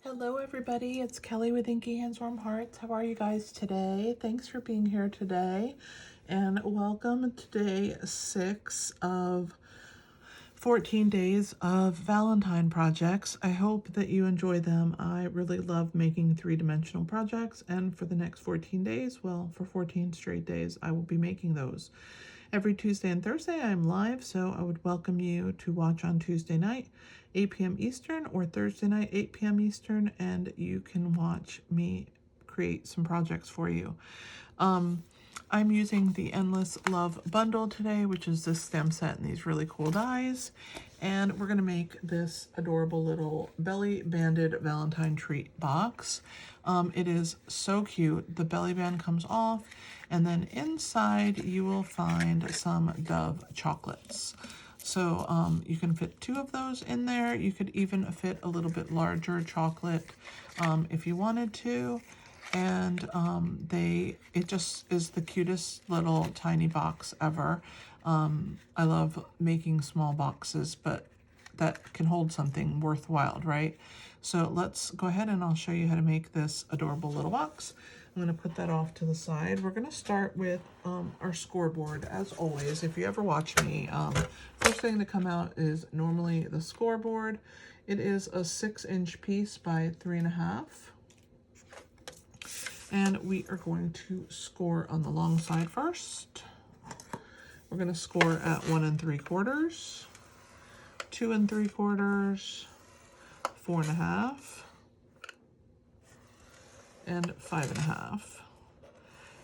Hello everybody, it's Kelly with Inky Hands Warm Hearts. How are you guys today? Thanks for being here today and welcome to day 6 of 14 days of Valentine projects. I hope that you enjoy them. I really love making 3-dimensional projects, and for the next 14 days, well, for 14 straight days, I will be making those. Every Tuesday and Thursday I'm live, so I would welcome you to watch on Tuesday night, 8 p.m. Eastern, or Thursday night, 8 p.m. Eastern, and you can watch me create some projects for you. I'm using the Endless Love bundle today, which is this stem set and these really cool dies. And we're going to make this adorable little belly banded Valentine treat box. It is so cute. The belly band comes off, and then inside you will find some Dove chocolates. So you can fit 2 of those in there. You could even fit a little bit larger chocolate if you wanted to. And it just is the cutest little tiny box ever. I love making small boxes, but that can hold something worthwhile, right? So let's go ahead and I'll show you how to make this adorable little box. I'm going to put that off to the side. We're going to start with our scoreboard, as always. If you ever watch me, first thing to come out is normally the scoreboard. It is a 6-inch piece by 3.5. And we are going to score on the long side first. We're going to score at 1 3/4, 2 3/4, 4.5, and 5.5.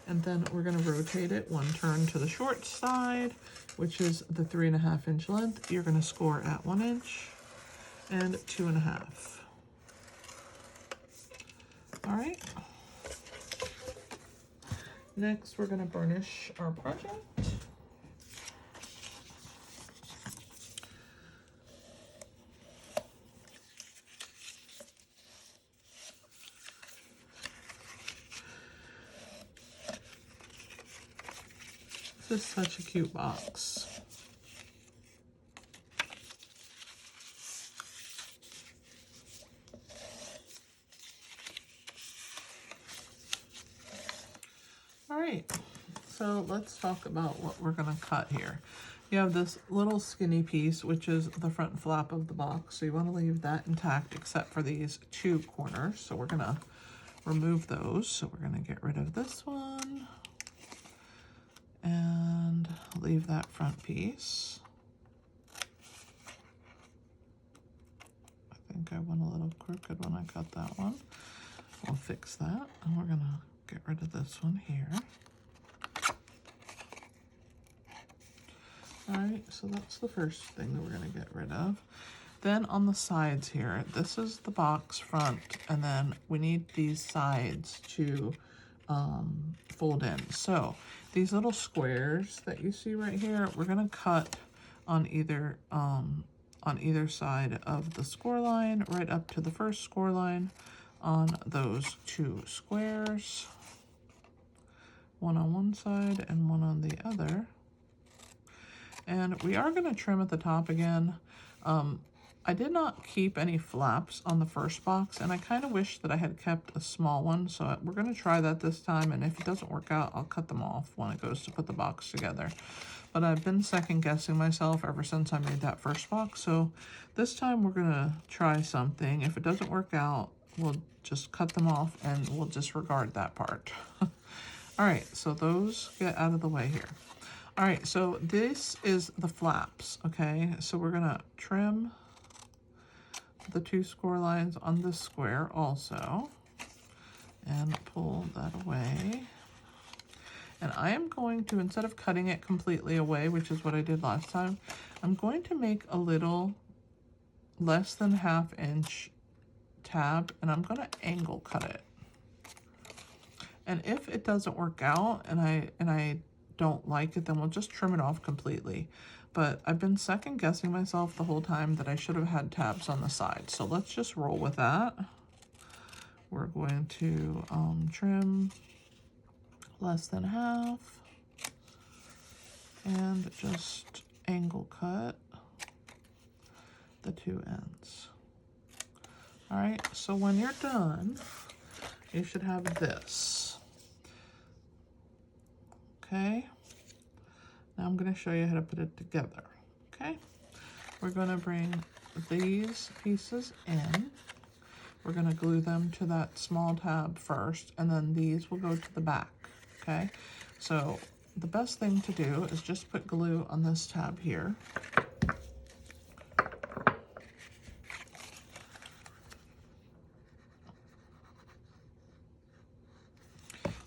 And then we're going to rotate it 1 turn to the short side, which is the 3.5-inch length. You're going to score at 1 inch and 2.5. All right. Next, we're going to burnish our project. This is such a cute box. All right, so let's talk about what we're going to cut here. You have this little skinny piece, which is the front flap of the box. So you want to leave that intact except for these 2 corners. So we're going to remove those. So we're going to get rid of this one and leave that front piece. I think I went a little crooked when I cut that one. We'll fix that, and we're going to get rid of this one here. All right, so that's the first thing that we're going to get rid of. Then on the sides here, this is the box front, and then we need these sides to fold in. So these little squares that you see right here, we're going to cut on either side of the score line, right up to the first score line on those 2 squares. One on one side and one on the other. And we are going to trim at the top again. I did not keep any flaps on the first box, and I kind of wish that I had kept a small one, so we're going to try that this time, and if it doesn't work out, I'll cut them off when it goes to put the box together. But I've been second guessing myself ever since I made that first box, so this time we're going to try something. If it doesn't work out, we'll just cut them off and we'll disregard that part. All right, so those get out of the way here. All right, so this is the flaps, okay? So we're gonna trim the 2 score lines on this square also and pull that away. And I am going to, instead of cutting it completely away, which is what I did last time, I'm going to make a little less than 1/2 inch tab, and I'm gonna angle cut it. And if it doesn't work out and I don't like it, then we'll just trim it off completely. But I've been second guessing myself the whole time that I should have had tabs on the side. So let's just roll with that. We're going to trim less than 1/2 and just angle cut the 2 ends. All right, so when you're done, you should have this. Okay, now I'm going to show you how to put it together. Okay, we're going to bring these pieces in. We're going to glue them to that small tab first, and then these will go to the back. Okay, so the best thing to do is just put glue on this tab here.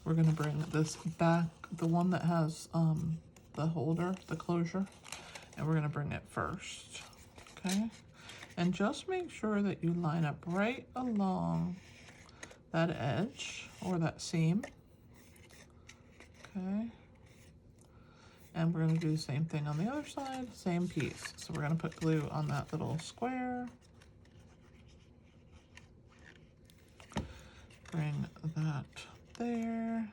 We're going to bring this back, the one that has the holder, the closure, and we're going to bring it first. Okay, and just make sure that you line up right along that edge or that seam. Okay, and we're going to do the same thing on the other side, same piece. So we're going to put glue on that little square. Bring that there.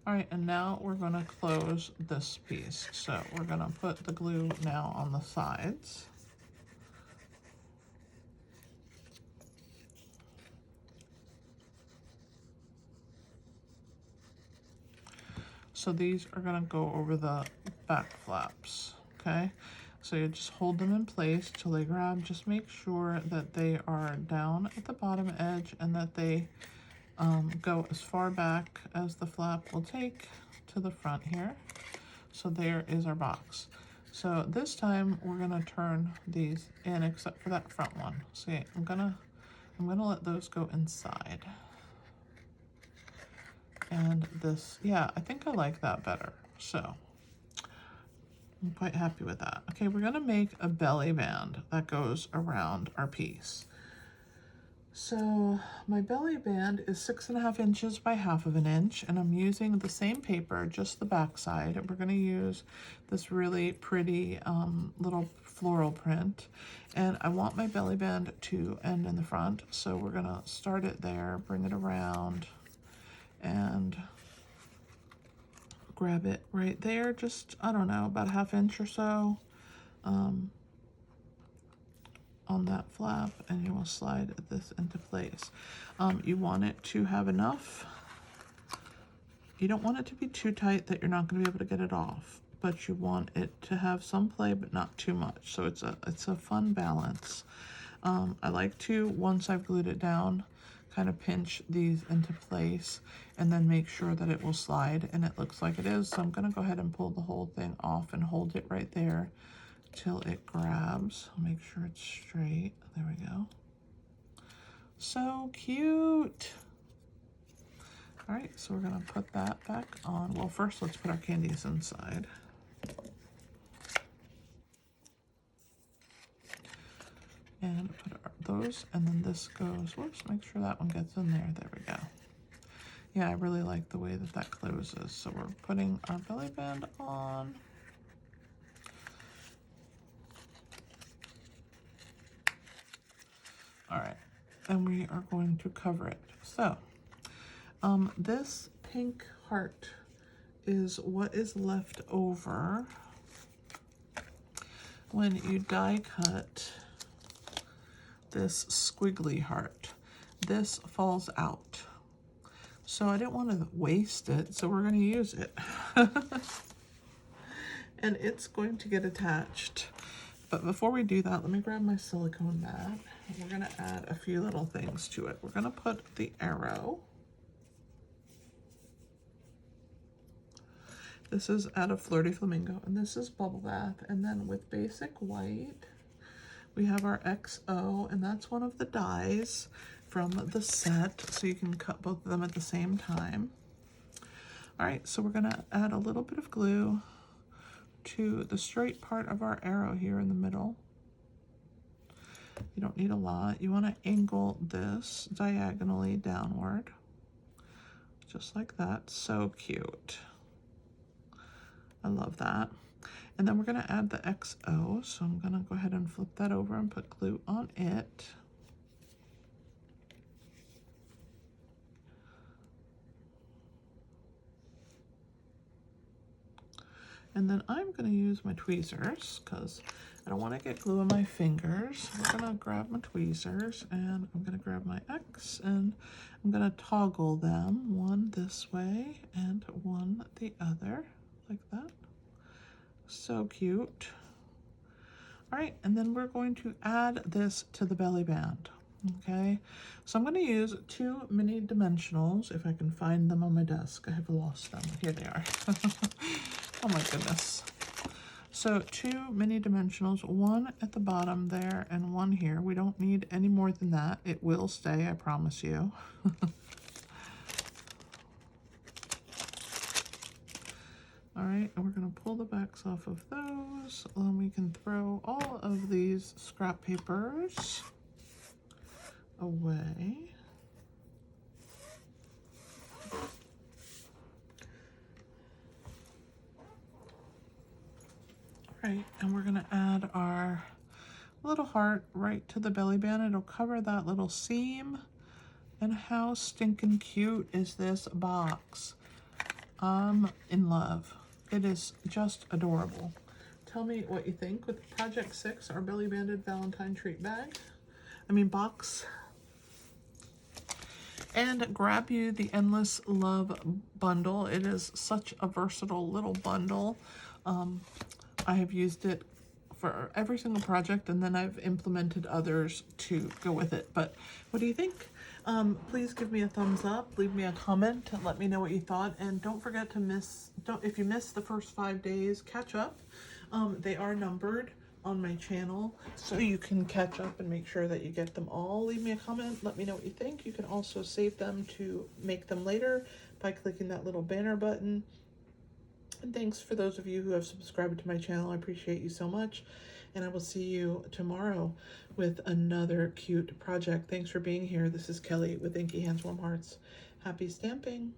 All right, and now we're going to close this piece. So we're going to put the glue now on the sides. So these are going to go over the back flaps, okay? So you just hold them in place till they grab. Just make sure that they are down at the bottom edge and that they go as far back as the flap will take to the front here. So there is our box. So this time we're gonna turn these in except for that front one. See, I'm gonna let those go inside. And this, yeah, I think I like that better. So I'm quite happy with that. Okay, we're gonna make a belly band that goes around our piece. So my belly band is 6.5 inches by 1/2 inch, and I'm using the same paper, just the back side. We're gonna use this really pretty little floral print, and I want my belly band to end in the front. So we're gonna start it there, bring it around, and grab it right there, just, I don't know, about 1/2 inch or so on that flap, and you will slide this into place. You want it to have enough. You don't want it to be too tight that you're not going to be able to get it off, but you want it to have some play but not too much. So it's a fun balance. I like to, once I've glued it down, kind of pinch these into place and then make sure that it will slide, and it looks like it is. So I'm going to go ahead and pull the whole thing off and hold it right there till it grabs. I'll make sure it's straight. There we go. So cute. All right, so we're gonna put that back on. Well, first let's put our candies inside. And put those, and then this goes, whoops, make sure that one gets in there. There we go. Yeah, I really like the way that that closes. So we're putting our belly band on. All right, and we are going to cover it. So this pink heart is what is left over when you die cut this squiggly heart. This falls out. So I didn't want to waste it, so we're going to use it. And it's going to get attached. But before we do that, let me grab my silicone mat. We're going to add a few little things to it. We're going to put the arrow. This is out of Flirty Flamingo, and this is Bubble Bath. And then with Basic White, we have our XO, and that's one of the dies from the set, so you can cut both of them at the same time. All right, so we're gonna add a little bit of glue to the straight part of our arrow here in the middle. You don't need a lot. You wanna angle this diagonally downward, just like that. So cute. I love that. And then we're gonna add the XO, so I'm gonna go ahead and flip that over and put glue on it. And then I'm going to use my tweezers because I don't want to get glue in my fingers. I'm going to grab my tweezers and I'm going to grab my X and I'm going to toggle them, one this way and one the other, like that. So cute. All right, and then we're going to add this to the belly band. Okay, so I'm going to use 2 mini dimensionals, if I can find them on my desk. I have lost them. Here they are. Oh my goodness. So 2 mini dimensionals, one at the bottom there and one here. We don't need any more than that. It will stay, I promise you. All right, and we're going to pull the backs off of those. Then we can throw all of these scrap papers away. Right, and we're gonna add our little heart right to the belly band. It'll cover that little seam. And how stinking cute is this box? I'm in love. It is just adorable. Tell me what you think with Project 6, our belly banded Valentine treat bag. Box. And grab you the Endless Love bundle. It is such a versatile little bundle. I have used it for every single project, and then I've implemented others to go with it. But what do you think? Please give me a thumbs up, leave me a comment, and let me know what you thought. And don't forget to if you missed the first 5 days, catch up. They are numbered on my channel, so you can catch up and make sure that you get them all. Leave me a comment, let me know what you think. You can also save them to make them later by clicking that little banner button. And thanks for those of you who have subscribed to my channel. I appreciate you so much. And I will see you tomorrow with another cute project. Thanks for being here. This is Kelly with Inky Hands Warm Hearts. Happy stamping.